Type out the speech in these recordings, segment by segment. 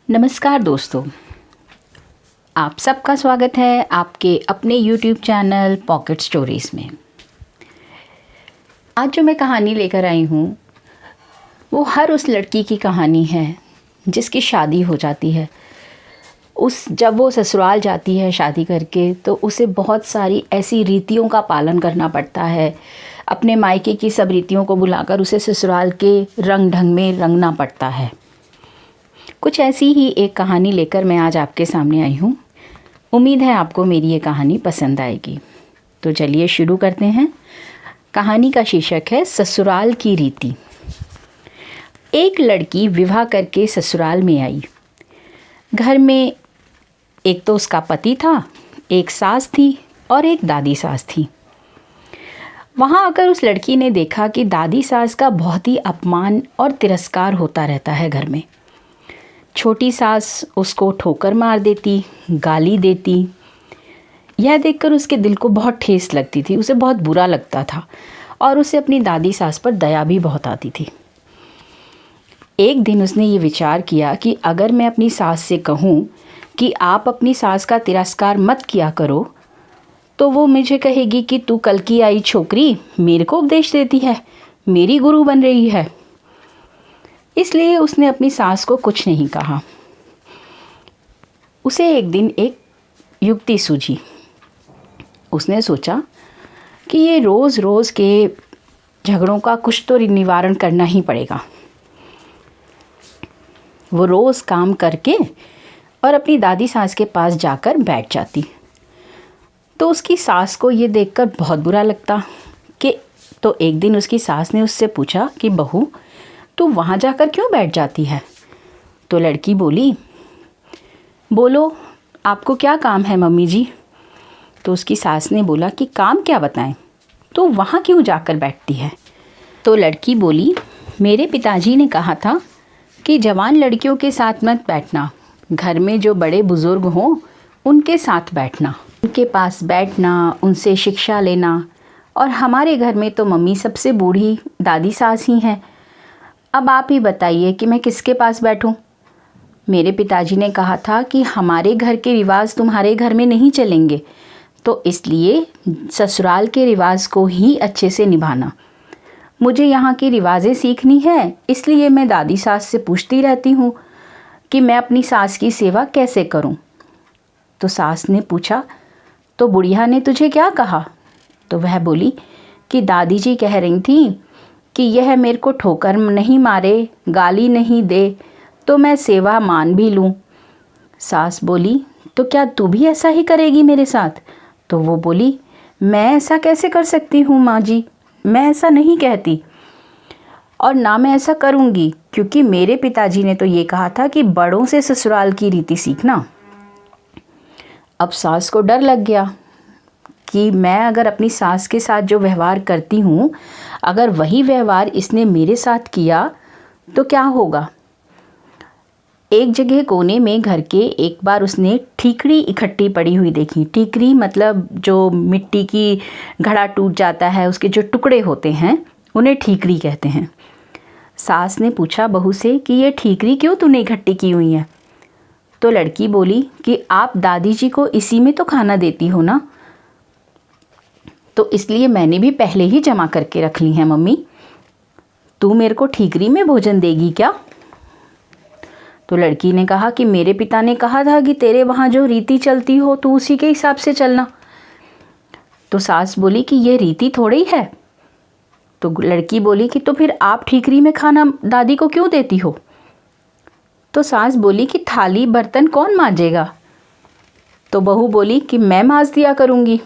नमस्कार दोस्तों, आप सबका स्वागत है आपके अपने YouTube चैनल पॉकेट स्टोरीज़ में। आज जो मैं कहानी लेकर आई हूँ वो हर उस लड़की की कहानी है जिसकी शादी हो जाती है। जब वो ससुराल जाती है शादी करके तो उसे बहुत सारी ऐसी रीतियों का पालन करना पड़ता है। अपने मायके की सब रीतियों को बुलाकर उसे ससुराल के रंग ढंग में रंगना पड़ता है। कुछ ऐसी ही एक कहानी लेकर मैं आज आपके सामने आई हूँ। उम्मीद है आपको मेरी ये कहानी पसंद आएगी। तो चलिए शुरू करते हैं। कहानी का शीर्षक है ससुराल की रीति। एक लड़की विवाह करके ससुराल में आई। घर में एक तो उसका पति था, एक सास थी और एक दादी सास थी। वहाँ आकर उस लड़की ने देखा कि दादी सास का बहुत ही अपमान और तिरस्कार होता रहता है घर में। छोटी सास उसको ठोकर मार देती, गाली देती। यह देखकर उसके दिल को बहुत ठेस लगती थी, उसे बहुत बुरा लगता था और उसे अपनी दादी सास पर दया भी बहुत आती थी। एक दिन उसने ये विचार किया कि अगर मैं अपनी सास से कहूँ कि आप अपनी सास का तिरस्कार मत किया करो तो वो मुझे कहेगी कि तू कल की आई छोकरी मेरे को उपदेश देती है, मेरी गुरु बन रही है। इसलिए उसने अपनी सास को कुछ नहीं कहा। उसे एक दिन एक युक्ति सूझी। उसने सोचा कि ये रोज़ रोज़ के झगड़ों का कुछ तो निवारण करना ही पड़ेगा। वो रोज़ काम करके और अपनी दादी सास के पास जाकर बैठ जाती। तो उसकी सास को ये देखकर बहुत बुरा लगता कि तो एक दिन उसकी सास ने उससे पूछा कि बहू तू वहाँ जाकर क्यों बैठ जाती है? तो लड़की बोली, बोलो आपको क्या काम है मम्मी जी? तो उसकी सास ने बोला कि काम क्या बताएं, तो वहाँ क्यों जाकर बैठती है? तो लड़की बोली, मेरे पिताजी ने कहा था कि जवान लड़कियों के साथ मत बैठना, घर में जो बड़े बुज़ुर्ग हों उनके साथ बैठना, उनके पास बैठना, उनसे शिक्षा लेना। और हमारे घर में तो मम्मी सबसे बूढ़ी दादी सास ही हैं। अब आप ही बताइए कि मैं किसके पास बैठूं? मेरे पिताजी ने कहा था कि हमारे घर के रिवाज तुम्हारे घर में नहीं चलेंगे, तो इसलिए ससुराल के रिवाज को ही अच्छे से निभाना। मुझे यहाँ की रिवाजें सीखनी है, इसलिए मैं दादी सास से पूछती रहती हूँ कि मैं अपनी सास की सेवा कैसे करूँ। तो सास ने पूछा, तो बुढ़िया ने तुझे क्या कहा? तो वह बोली कि दादी जी कह रही थी कि यह मेरे को ठोकर नहीं मारे, गाली नहीं दे तो मैं सेवा मान भी लूँ। सास बोली, तो क्या तू भी ऐसा ही करेगी मेरे साथ? तो वो बोली, मैं ऐसा कैसे कर सकती हूँ माँ जी, मैं ऐसा नहीं कहती और ना मैं ऐसा करूँगी, क्योंकि मेरे पिताजी ने तो ये कहा था कि बड़ों से ससुराल की रीति सीखना। अब सास को डर लग गया कि मैं अगर अपनी सास के साथ जो व्यवहार करती हूँ, अगर वही व्यवहार इसने मेरे साथ किया तो क्या होगा। एक जगह कोने में घर के एक बार उसने ठीकरी इकट्ठी पड़ी हुई देखी। ठीकरी मतलब जो मिट्टी की घड़ा टूट जाता है उसके जो टुकड़े होते हैं उन्हें ठीकरी कहते हैं। सास ने पूछा बहू से कि ये ठीकरी क्यों तूने इकट्ठी की हुई है? तो लड़की बोली कि आप दादी जी को इसी में तो खाना देती हो ना, तो इसलिए मैंने भी पहले ही जमा करके रख ली है मम्मी। तू मेरे को ठीकरी में भोजन देगी क्या? तो लड़की ने कहा कि मेरे पिता ने कहा था कि तेरे वहाँ जो रीति चलती हो तू उसी के हिसाब से चलना। तो सास बोली कि ये रीति थोड़ी है। तो लड़की बोली कि तो फिर आप ठीकरी में खाना दादी को क्यों देती हो? तो सास बोली कि थाली बर्तन कौन मांजेगा? तो बहू बोली कि मैं मांज दिया करूँगी।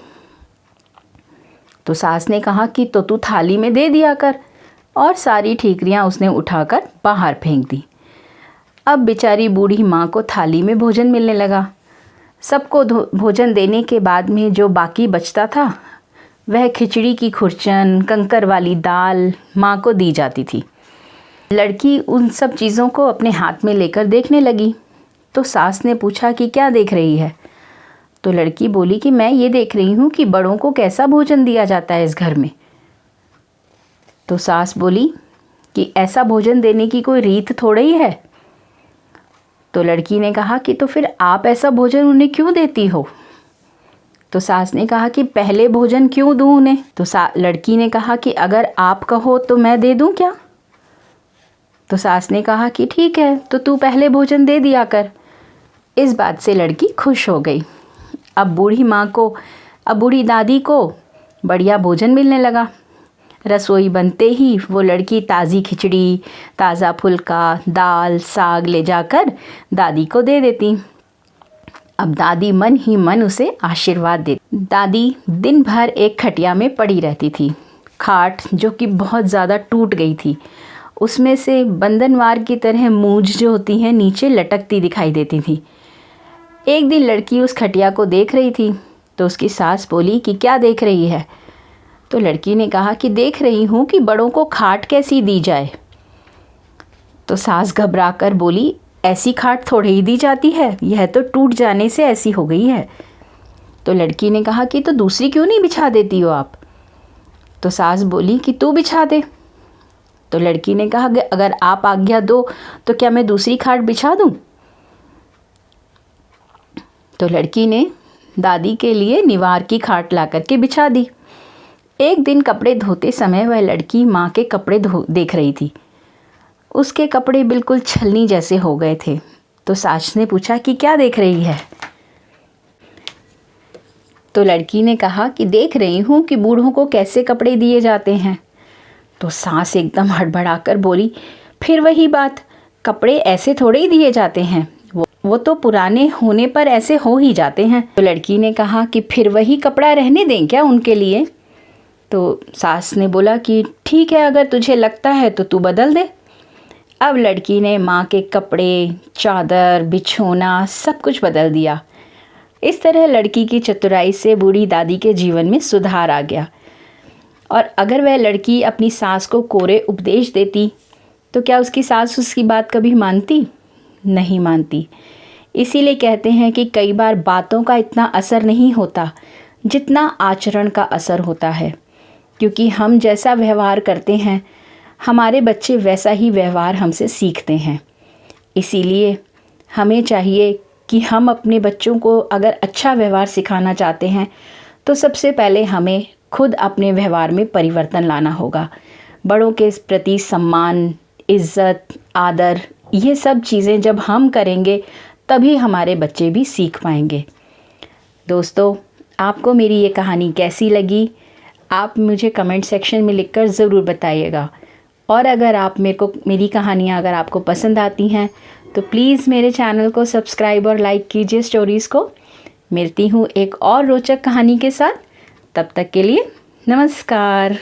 तो सास ने कहा कि तो तू थाली में दे दिया कर, और सारी ठीकरियाँ उसने उठाकर बाहर फेंक दी। अब बेचारी बूढ़ी माँ को थाली में भोजन मिलने लगा। सबको भोजन देने के बाद में जो बाकी बचता था वह खिचड़ी की खुरचन, कंकर वाली दाल माँ को दी जाती थी। लड़की उन सब चीज़ों को अपने हाथ में लेकर देखने लगी। तो सास ने पूछा कि क्या देख रही है? तो लड़की बोली कि मैं ये देख रही हूँ कि बड़ों को कैसा भोजन दिया जाता है इस घर में। तो सास बोली कि ऐसा भोजन देने की कोई रीत थोड़ी ही है। तो लड़की ने कहा कि तो फिर आप ऐसा भोजन उन्हें क्यों देती हो? तो सास ने कहा कि पहले भोजन क्यों दूँ उन्हें? तो लड़की ने कहा कि अगर आप कहो तो मैं दे दूँ क्या? तो सास ने कहा कि ठीक है, तो तू पहले भोजन दे दिया कर। इस बात से लड़की खुश हो गई। अब बूढ़ी दादी को बढ़िया भोजन मिलने लगा। रसोई बनते ही वो लड़की ताज़ी खिचड़ी, ताज़ा फुल्का, दाल, साग ले जाकर दादी को दे देती। अब दादी मन ही मन उसे आशीर्वाद देती। दादी दिन भर एक खटिया में पड़ी रहती थी। खाट जो कि बहुत ज़्यादा टूट गई थी, उसमें से बंधनवार की तरह मूंछ जो होती हैं नीचे लटकती दिखाई देती थी। एक दिन लड़की उस खटिया को देख रही थी तो उसकी सास बोली कि क्या देख रही है? तो लड़की ने कहा कि देख रही हूँ कि बड़ों को खाट कैसी दी जाए। तो सास घबरा कर बोली, ऐसी खाट थोड़ी ही दी जाती है, यह तो टूट जाने से ऐसी हो गई है। तो लड़की ने कहा कि तो दूसरी क्यों नहीं बिछा देती हो आप? तो सास बोली कि तू बिछा दे। तो लड़की ने कहा कि अगर आप आज्ञा दो तो क्या मैं दूसरी खाट बिछा दूं? तो लड़की ने दादी के लिए निवार की खाट ला करके बिछा दी। एक दिन कपड़े धोते समय वह लड़की माँ के कपड़े देख रही थी। उसके कपड़े बिल्कुल छलनी जैसे हो गए थे। तो सास ने पूछा कि क्या देख रही है? तो लड़की ने कहा कि देख रही हूँ कि बूढ़ों को कैसे कपड़े दिए जाते हैं। तो सास एकदम हड़बड़ाकर बोली, फिर वही बात, कपड़े ऐसे थोड़े ही दिए जाते हैं, वो तो पुराने होने पर ऐसे हो ही जाते हैं। तो लड़की ने कहा कि फिर वही कपड़ा रहने दें क्या उनके लिए? तो सास ने बोला कि ठीक है, अगर तुझे लगता है तो तू बदल दे। अब लड़की ने माँ के कपड़े, चादर, बिछोना सब कुछ बदल दिया। इस तरह लड़की की चतुराई से बूढ़ी दादी के जीवन में सुधार आ गया। और अगर वह लड़की अपनी सास को कोरे उपदेश देती तो क्या उसकी सास उसकी बात कभी मानती? नहीं मानती। इसीलिए कहते हैं कि कई बार बातों का इतना असर नहीं होता जितना आचरण का असर होता है, क्योंकि हम जैसा व्यवहार करते हैं हमारे बच्चे वैसा ही व्यवहार हमसे सीखते हैं। इसीलिए हमें चाहिए कि हम अपने बच्चों को अगर अच्छा व्यवहार सिखाना चाहते हैं तो सबसे पहले हमें खुद अपने व्यवहार में परिवर्तन लाना होगा। बड़ों के प्रति सम्मान, इज़्ज़त, आदर, ये सब चीज़ें जब हम करेंगे तभी हमारे बच्चे भी सीख पाएंगे। दोस्तों, आपको मेरी ये कहानी कैसी लगी आप मुझे कमेंट सेक्शन में लिखकर ज़रूर बताइएगा। और अगर आप मेरी कहानियाँ अगर आपको पसंद आती हैं तो प्लीज़ मेरे चैनल को सब्सक्राइब और लाइक कीजिए स्टोरीज़ को। मिलती हूँ एक और रोचक कहानी के साथ। तब तक के लिए नमस्कार।